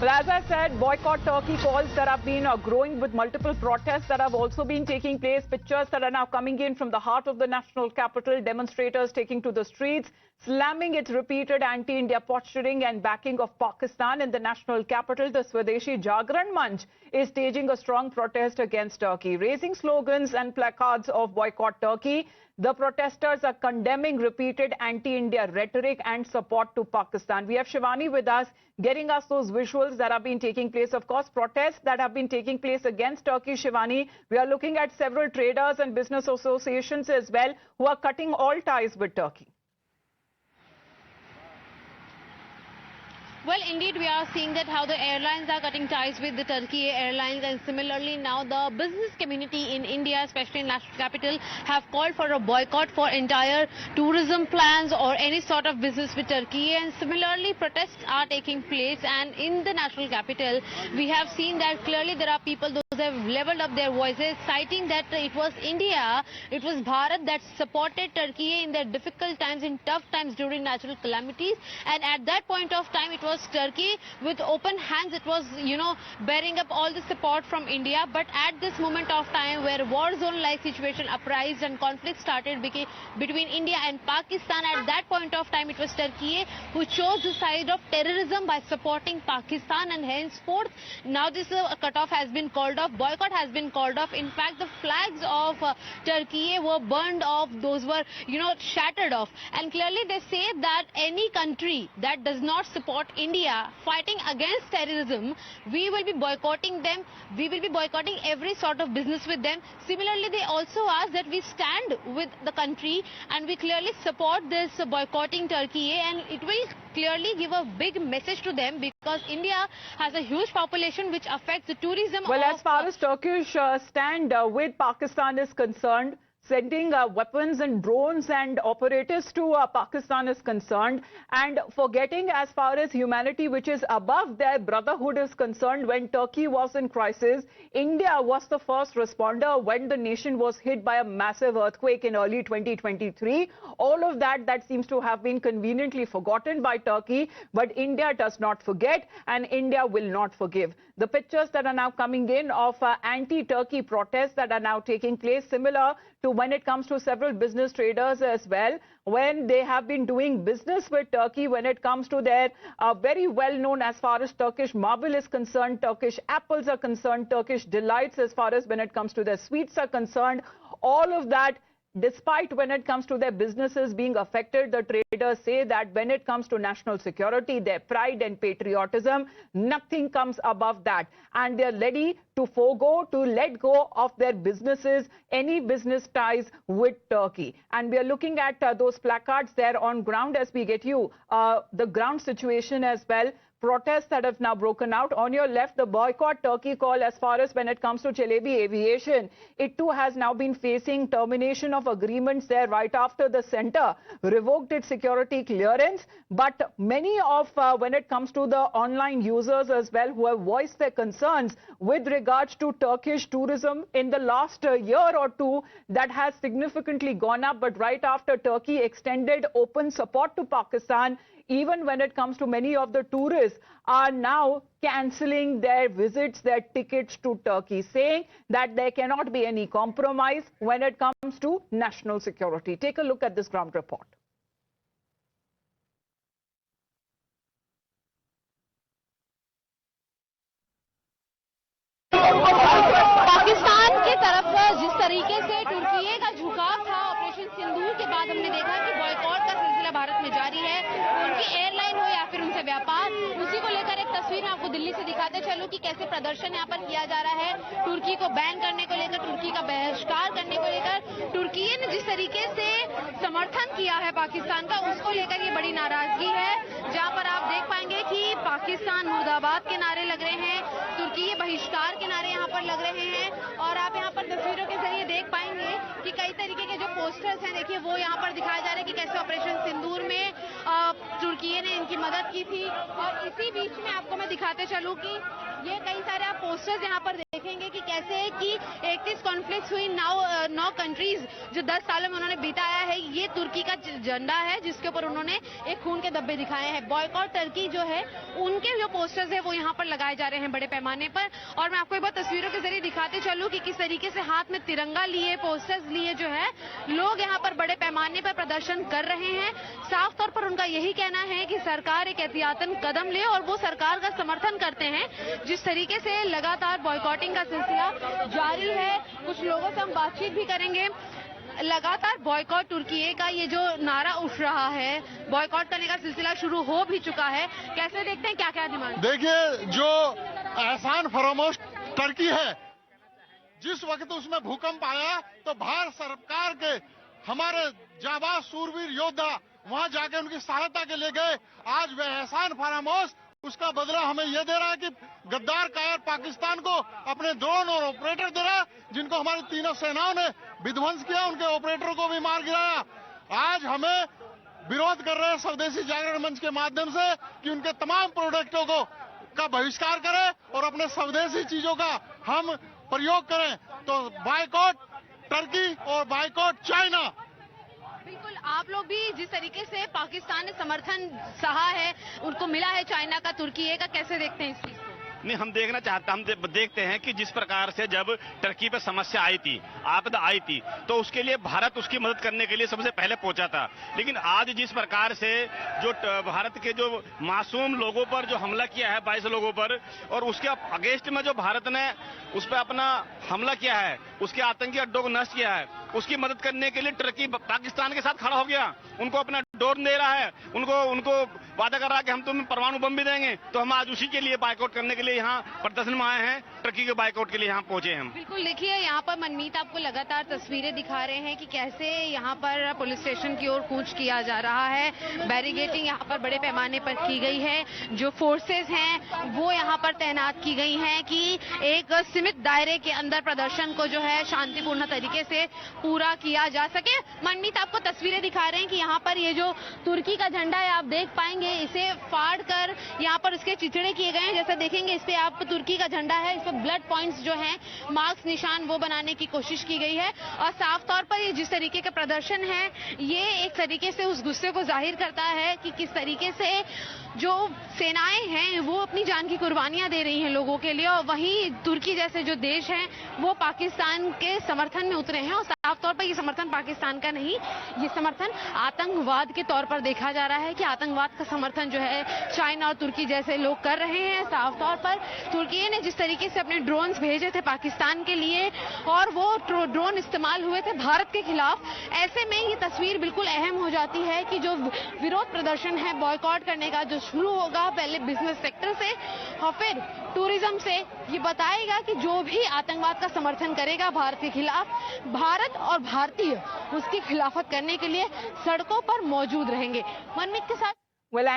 Well, as I said, boycott Turkey calls that have been growing with multiple protests that have also been taking place. Pictures that are now coming in from the heart of the national capital. Demonstrators taking to the streets, slamming its repeated anti-India posturing and backing of Pakistan in the national capital. The Swadeshi Jagran Manch is staging a strong protest against Turkey, raising slogans and placards of boycott Turkey. The protesters are condemning repeated anti-India rhetoric and support to Pakistan. We have Shivani with us, getting us those visuals that have been taking place. Of course, protests that have been taking place against Turkey. Shivani, we are looking at several traders and business associations as well who are cutting all ties with Turkey. Well, indeed, we are seeing that how the airlines are cutting ties with the Turkey Airlines, and similarly now the business community in India, especially in national capital, have called for a boycott for entire tourism plans or any sort of business with Turkey. And similarly, protests are taking place, and in the national capital, we have seen that clearly there are people those have leveled up their voices, citing that it was India, it was Bharat that supported Turkey in their difficult times, in tough times during natural calamities, and at that point of time it was Turkey with open hands. It was, bearing up all the support from India. But at this moment of time where war zone-like situation uprised and conflict started between India and Pakistan, at that point of time it was Turkey who chose the side of terrorism by supporting Pakistan, and henceforth now this cutoff has been called off, boycott has been called off. In fact, the flags of Turkey were burned off, those were, shattered off. And clearly they say that any country that does not support India fighting against terrorism, we will be boycotting them. We will be boycotting every sort of business with them. Similarly, they also ask that we stand with the country and we clearly support this boycotting Turkey, and it will clearly give a big message to them because India has a huge population which affects the tourism. Well, as far as Turkish stand with Pakistan is concerned, sending weapons and drones and operatives to Pakistan is concerned, and forgetting as far as humanity, which is above their brotherhood, is concerned. When Turkey was in crisis, India was the first responder when the nation was hit by a massive earthquake in early 2023. All of that seems to have been conveniently forgotten by Turkey, but India does not forget and India will not forgive. The pictures that are now coming in of anti-Turkey protests that are now taking place, similar to when it comes to several business traders as well, when they have been doing business with Turkey, when it comes to their very well known as far as Turkish marble is concerned, Turkish apples are concerned, Turkish delights as far as when it comes to their sweets are concerned, all of that. Despite when it comes to their businesses being affected, the traders say that when it comes to national security, their pride and patriotism, nothing comes above that. And they're ready to let go of their businesses, any business ties with Turkey. And we are looking at those placards there on ground as we get you the ground situation as well. Protests that have now broken out. On your left, the boycott Turkey call as far as when it comes to Çelebi Aviation. It too has now been facing termination of agreements there right after the center revoked its security clearance. But many of when it comes to the online users as well who have voiced their concerns with regards to Turkish tourism in the last year or two, that has significantly gone up. But right after Turkey extended open support to Pakistan, even when it comes to many of the tourists are now cancelling their visits, their tickets to Turkey, saying that there cannot be any compromise when it comes to national security. Take a look at this ground report. Pakistan की तरफ जिस तरीके से तुर्की का झुकाव था operation सिंदूर के बाद, हमने देखा कि बॉयकॉट का सिलसिला भारत में जारी है। उनकी एयरलाइन हो या फिर उनसे व्यापार, उसी को लेकर एक तस्वीर मैं आपको दिल्ली से दिखाते चलूं कि कैसे प्रदर्शन यहाँ पर किया जा रहा है तुर्की को बैन करने को लेकर, तुर्की का बहिष्कार करने को लेकर। तुर्की ने जिस तरीके से समर्थन किया है पाकिस्तान का, उसको लेकर ये बड़ी नाराजगी है, जहाँ पर आप देख पाएंगे कि पाकिस्तान मुर्दाबाद के नारे लग रहे हैं, तुर्की बहिष्कार के नारे यहाँ पर लग रहे हैं। और आप यहाँ पर तस्वीरों के जरिए देख पाएंगे कि कई तरीके के जो पोस्टर्स हैं, देखिए वो यहाँ पर दिखाए जा रहे हैं कि कैसे ऑपरेशन सिंदूर में तुर्की ने इनकी मदद की थी। और इसी बीच में आपको मैं दिखाते चलूं कि ये कई सारे आप पोस्टर्स यहाँ पर देखेंगे कि कैसे कि 31 कॉन्फ्लिक्ट हुई 9 कंट्रीज जो 10 सालों में उन्होंने बिताया है। ये तुर्की का झंडा है जिसके ऊपर उन्होंने एक खून के धब्बे दिखाए हैं। बॉयकॉट टर्की जो है उनके जो पोस्टर्स है वो यहाँ पर लगाए जा रहे हैं बड़े पैमाने पर। और मैं आपको एक बार तस्वीरों के जरिए दिखाते चलूं कि किस तरीके से हाथ में तिरंगा लिए, पोस्टर्स लिए जो है लोग यहाँ पर बड़े पैमाने पर प्रदर्शन कर रहे हैं। साफ तौर पर उनका यही कहना है कि सरकार एक एहतियातन कदम ले और वो सरकार का समर्थन करते हैं। जिस तरीके से लगातार बॉयकॉटिंग का सिलसिला जारी है, कुछ लोगों से हम बातचीत भी करेंगे। लगातार बॉयकॉट तुर्की का ये जो नारा उठ रहा है, बॉयकॉट करने का सिलसिला शुरू हो भी चुका है, कैसे देखते हैं, क्या क्या डिमांड? देखिए, जो एहसान फरामोश टर्की है, जिस वक्त उसमें भूकंप आया तो भारत सरकार के हमारे जाबाज सूरवीर योद्धा वहां जाके उनकी सहायता के लिए गए। आज वह एहसान फरामोश उसका बदला हमें यह दे रहा है कि गद्दार कायर पाकिस्तान को अपने ड्रोन और ऑपरेटर दे रहा है, जिनको हमारी तीनों सेनाओं ने विध्वंस किया, उनके ऑपरेटरों को भी मार गिराया। आज हमें विरोध कर रहे हैं स्वदेशी जागरण मंच के माध्यम से कि उनके तमाम प्रोडक्टों का बहिष्कार करें और अपने स्वदेशी चीजों का हम प्रयोग करें। तो बायकॉट टर्की और बायकॉट चाइना। बिल्कुल, आप लोग भी जिस तरीके से पाकिस्तान ने समर्थन सहा है, उनको मिला है चाइना का, तुर्की का, कैसे देखते हैं इस चीज को? नहीं, हम देखते हैं कि जिस प्रकार से जब टर्की पे समस्या आई थी, आपदा आई थी, तो उसके लिए भारत उसकी मदद करने के लिए सबसे पहले पहुंचा था। लेकिन आज जिस प्रकार से जो भारत के जो मासूम लोगों पर जो हमला किया है 22 लोगों पर, और उसके अगेंस्ट में जो भारत ने उस पर अपना हमला किया है, उसके आतंकी अड्डों को नष्ट किया है, उसकी मदद करने के लिए टर्की पाकिस्तान के साथ खड़ा हो गया, उनको अपना ड्रोन दे रहा है, उनको वादा कर रहा है कि हम तुम्हें परमाणु बम भी देंगे। तो हम आज उसी के लिए बायकॉट करने के लिए यहाँ प्रदर्शन में आए हैं, टर्की के बायकॉट के लिए यहाँ पहुंचे हैं। बिल्कुल, देखिए यहाँ पर मनमीत आपको लगातार तस्वीरें दिखा रहे हैं कि कैसे यहाँ पर पुलिस स्टेशन की ओर कूच किया जा रहा है। बैरिगेटिंग यहाँ पर बड़े पैमाने पर की गई है, जो फोर्सेस हैं वो यहाँ पर तैनात की गई हैं कि एक सीमित दायरे के अंदर प्रदर्शन को जो है शांतिपूर्ण तरीके से पूरा किया जा सके। मनमीत आपको तस्वीरें दिखा रहे हैं कि यहाँ पर ये जो तुर्की का झंडा है आप देख पाएंगे, इसे फाड़ कर यहाँ पर उसके चिथड़े किए गए हैं। जैसा देखेंगे इस पे आप तुर्की का झंडा है, इस पे ब्लड पॉइंट्स जो हैं, मार्क्स, निशान वो बनाने की कोशिश की गई है। और साफ तौर पर ये जिस तरीके का प्रदर्शन है, ये एक तरीके से उस गुस्से को जाहिर करता है कि किस तरीके से जो सेनाएं हैं वो अपनी जान की कुर्बानियां दे रही हैं लोगों के लिए, और वहीं तुर्की जैसे जो देश हैं वो पाकिस्तान के समर्थन में उतरे हैं। और साफ तौर पर ये समर्थन पाकिस्तान का नहीं, ये समर्थन आतंकवाद के तौर पर देखा जा रहा है कि आतंकवाद का समर्थन जो है चाइना और तुर्की जैसे लोग कर रहे हैं। साफ तौर पर तुर्की ने जिस तरीके से अपने ड्रोन्स भेजे थे पाकिस्तान के लिए और वो ड्रोन इस्तेमाल हुए थे भारत के खिलाफ, ऐसे में ये तस्वीर बिल्कुल अहम हो जाती है कि जो विरोध प्रदर्शन है बॉयकॉट करने का जो शुरू होगा, पहले बिजनेस सेक्टर से और फिर टूरिज्म से, ये बताएगा कि जो भी आतंकवाद का समर्थन करेगा भारत के खिलाफ, भारत और भारतीय उसकी खिलाफत करने के लिए सड़कों पर मौजूद रहेंगे। मनमीत के साथ Well,